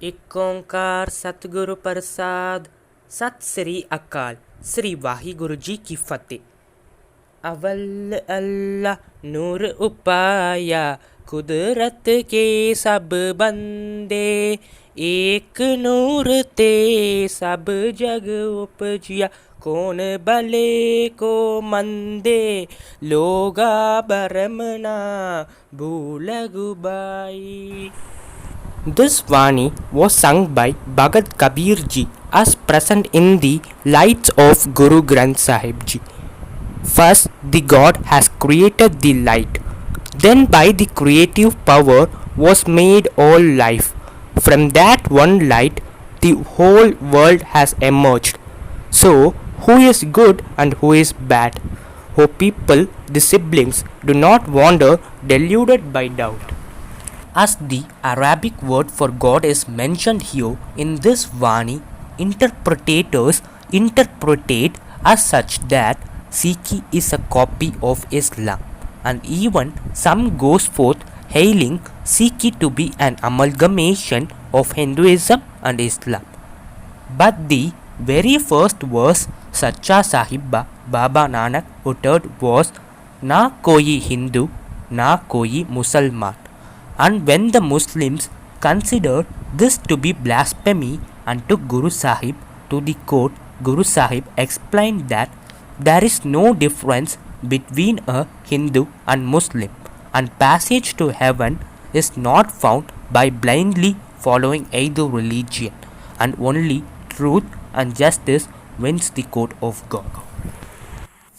ਇੱਕ ਓਂਕਾਰ ਸਤਿਗੁਰੂ ਪ੍ਰਸਾਦ। ਸਤਿ ਸ੍ਰੀ ਅਕਾਲ। ਸ੍ਰੀ ਵਾਹਿਗੁਰੂ ਜੀ ਕੀ ਫਤਿਹ। अवल अल्लाह नूर उपाया कुदरत के सब बंदे, एक नूर ते सब जग उपजिया कौन भले को मंदे, लोगा बरमना भूल गुबाई। This Vani was sung by Bhagat Kabir ji as present in the lights of Guru Granth Sahib ji. First, the God has created the light. Then, by the creative power, was made all life. From that one light, the whole world has emerged. So, who is good and who is bad? O people, the siblings, do not wander deluded by doubt. As the Arabic word for God is mentioned here in this Vani, interpretators interpret it as such that Sikhi is a copy of Islam, and even some goes forth hailing Sikhi to be an amalgamation of Hinduism and Islam. But the very first verse Sacha Sahiba Baba Nanak uttered was "Na koi Hindu, na koi Musalman." And when the Muslims considered this to be blasphemy and took Guru Sahib to the court, Guru Sahib explained that there is no difference between a Hindu and Muslim, and passage to heaven is not found by blindly following either religion, and only truth and justice wins the court of God.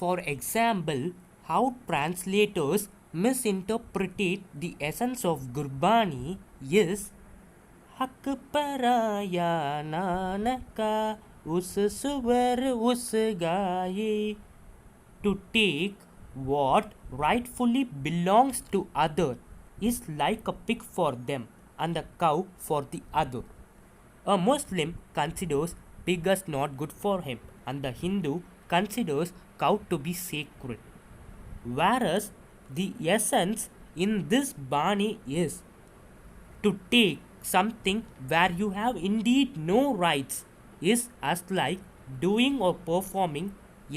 For example, how translators misinterpreted the essence of Gurbani is हक पराया नानका उस सुवर उस गाये. To take what rightfully belongs to other is like a pig for them and a cow for the other. A Muslim considers pig as not good for him, and the Hindu considers cow to be sacred. Whereas the essence in this Bani is to take something where you have indeed no rights is as like doing or performing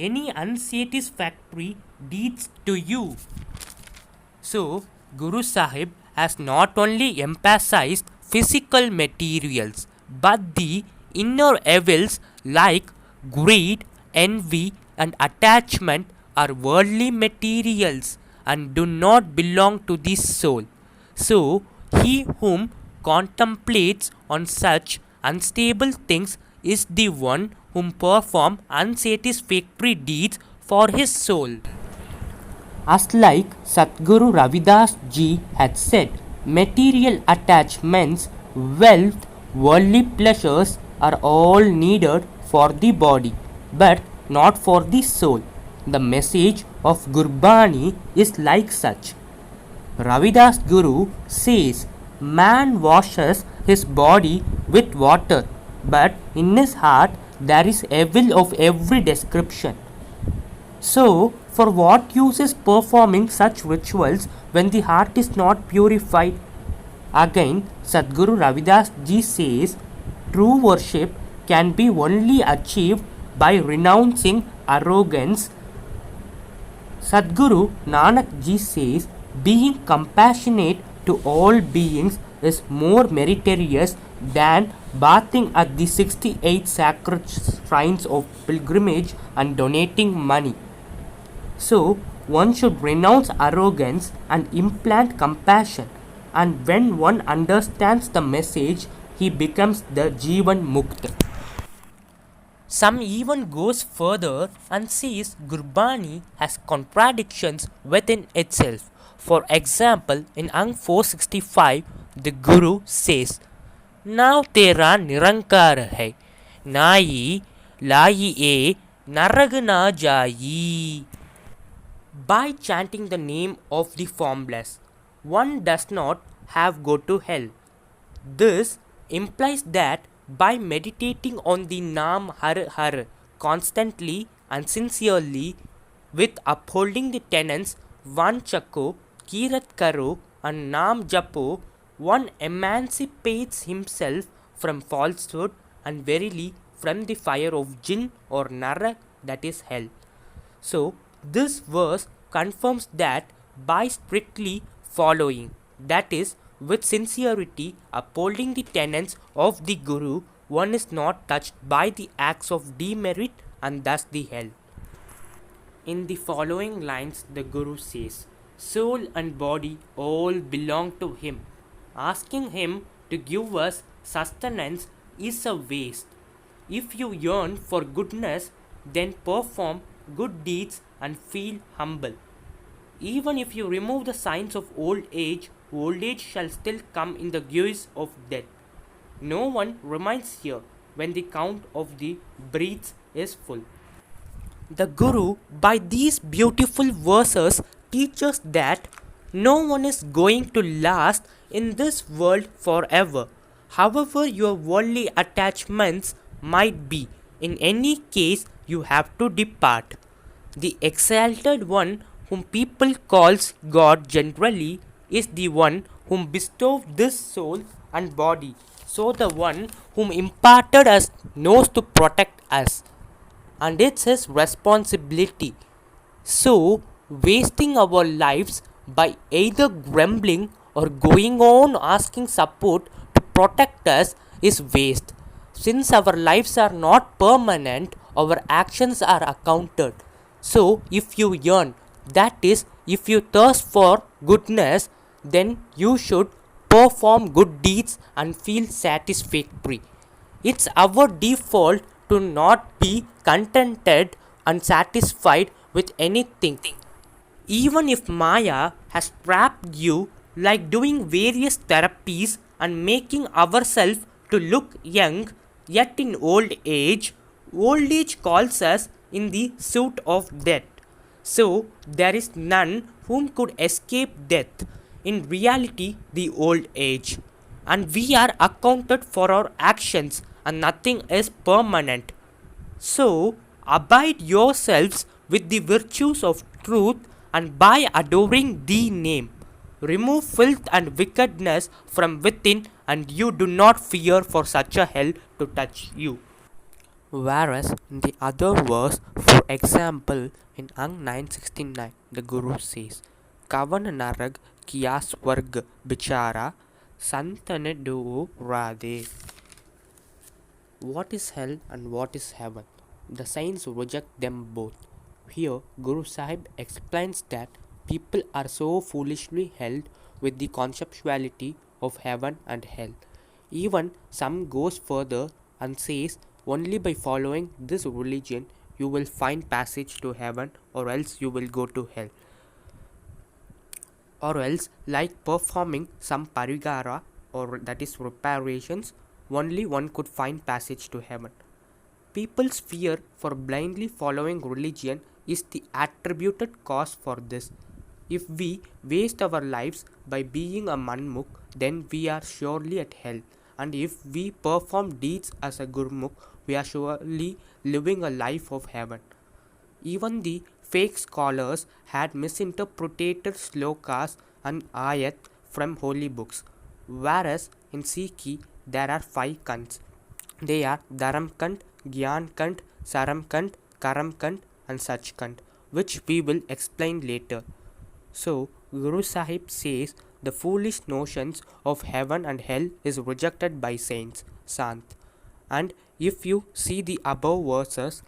any unsatisfactory deeds to you. So, Guru Sahib has not only emphasized physical materials but the inner evils like greed, envy, and attachment are worldly materials and do not belong to the soul. So, he whom contemplates on such unstable things is the one whom perform unsatisfactory deeds for his soul. As like Satguru Ravidas ji had said, material attachments, wealth, worldly pleasures are all needed for the body, but not for the soul. The message of Gurbani is like such. Ravidas Guru says, man washes his body with water, but in his heart there is evil of every description. So, for what use is performing such rituals when the heart is not purified? Again, Sadguru Ravidas ji says, true worship can be only achieved by renouncing arrogance. Sadguru Nanak ji says, being compassionate to all beings is more meritorious than bathing at the 68 sacred shrines of pilgrimage and donating money. So, one should renounce arrogance and implant compassion, and when one understands the message, he becomes the Jivan Mukta. Some even goes further and says Gurbani has contradictions within itself. For example, in Ang 465, the Guru says, "Now tera nirankar hai, nai lai e narag na jayi." By chanting the name of the formless, one does not have go to hell. This implies that by meditating on the Naam Har Har constantly and sincerely with upholding the tenets Vanchako, Kirat Karo and Naam Japo, one emancipates himself from falsehood, and verily from the fire of jinn or narak, that is hell. So, this verse confirms that by strictly following, that is, with sincerity upholding the tenets of the Guru, one is not touched by the acts of demerit and thus the hell. In the following lines, the Guru says, soul and body all belong to him. Asking him to give us sustenance is a waste. If you yearn for goodness, then perform good deeds and feel humble. Even if you remove the signs of old age shall still come in the guise of death. No one remains here when the count of the breaths is full. The Guru, by these beautiful verses, teaches that no one is going to last in this world forever. However, your worldly attachments might be, in any case, you have to depart. The exalted one, whom people calls God generally, is the one whom bestowed this soul and body. So the one whom imparted us knows to protect us, and it's his responsibility. So, wasting our lives by either grumbling or going on asking support to protect us is waste. Since our lives are not permanent, our actions are accounted. So, if you yearn, that is, if you thirst for goodness, then you should perform good deeds and feel satisfactory. It's our default to not be contented and satisfied with anything. Even if Maya has trapped you, like doing various therapies and making ourselves to look young, yet in old age calls us in the suit of death. So there is none whom could escape death, in reality the old age. And we are accounted for our actions, and nothing is permanent. So abide yourselves with the virtues of truth, and by adoring the name, remove filth and wickedness from within, and you do not fear for such a hell to touch you. Whereas in the other verse, for example, in Ang 969, the Guru says, Kavan narag kiya swarg bichara santane do radhe. What is hell and what is heaven? The saints reject them both. Here, Guru Sahib explains that people are so foolishly held with the conceptuality of heaven and hell. Even some goes further and says only by following this religion you will find passage to heaven, or else you will go to hell. Or else, like performing some parigara, or that is reparations, only one could find passage to heaven. People's fear for blindly following religion is the attributed cause for this. If we waste our lives by being a manmukh, then we are surely at hell. And if we perform deeds as a gurmukh, we are surely living a life of heaven. Even the fake scholars had misinterpreted slokas and ayat from holy books. Whereas in Sikhi there are 5 kants. They are Dharamkant, Gyankant, Saramkant, Karamkant and Sachkant, which we will explain later. So, Guru Sahib says the foolish notions of heaven and hell is rejected by saints, Sant. And if you see the above verses,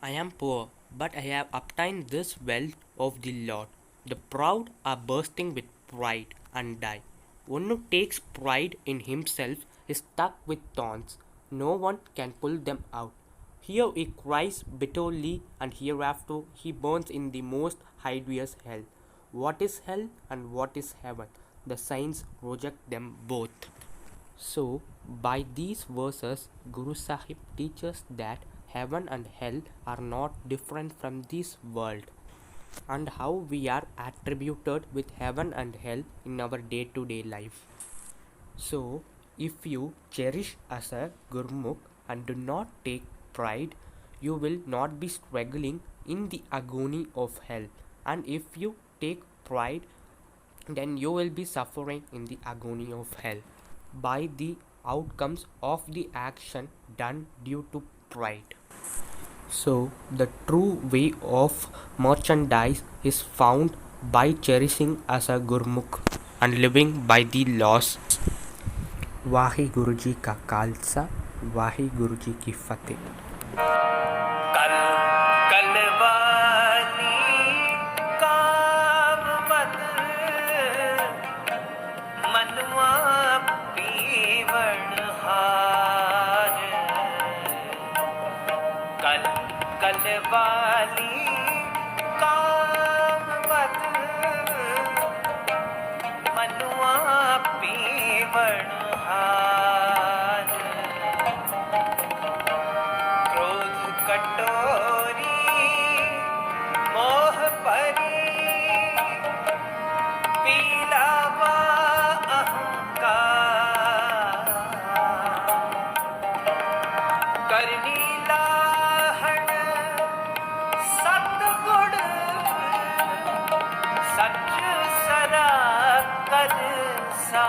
I am poor, but I have obtained this wealth of the Lord. The proud are bursting with pride and die. One who takes pride in himself is stuck with thorns. No one can pull them out. Here he cries bitterly, and hereafter he burns in the most hideous hell. What is hell and what is heaven? The saints reject them both. So, by these verses, Guru Sahib teaches that heaven and hell are not different from this world, and how we are attributed with heaven and hell in our day-to-day life. So, if you cherish as a Gurmukh and do not take pride, you will not be struggling in the agony of hell. And if you take pride, then you will be suffering in the agony of hell. By the outcomes of the action done due to pride. So, the true way of merchandise is found by cherishing as a Gurmukh and living by the laws. Waheguru ji ਕਾ ਖਾਲਸਾ ਵਾਹਿਗੁਰੂ ਜੀ ਕੀ ਫਤਿਹ। कल कलवानी काम मत मनुआ पीवण हार कल कलवानी काम मत मनुआ पीवण हार क्रोध कटोरी मोह परी पीलावा अहंकार करनी लाहण सतगुण सच सरा कर सा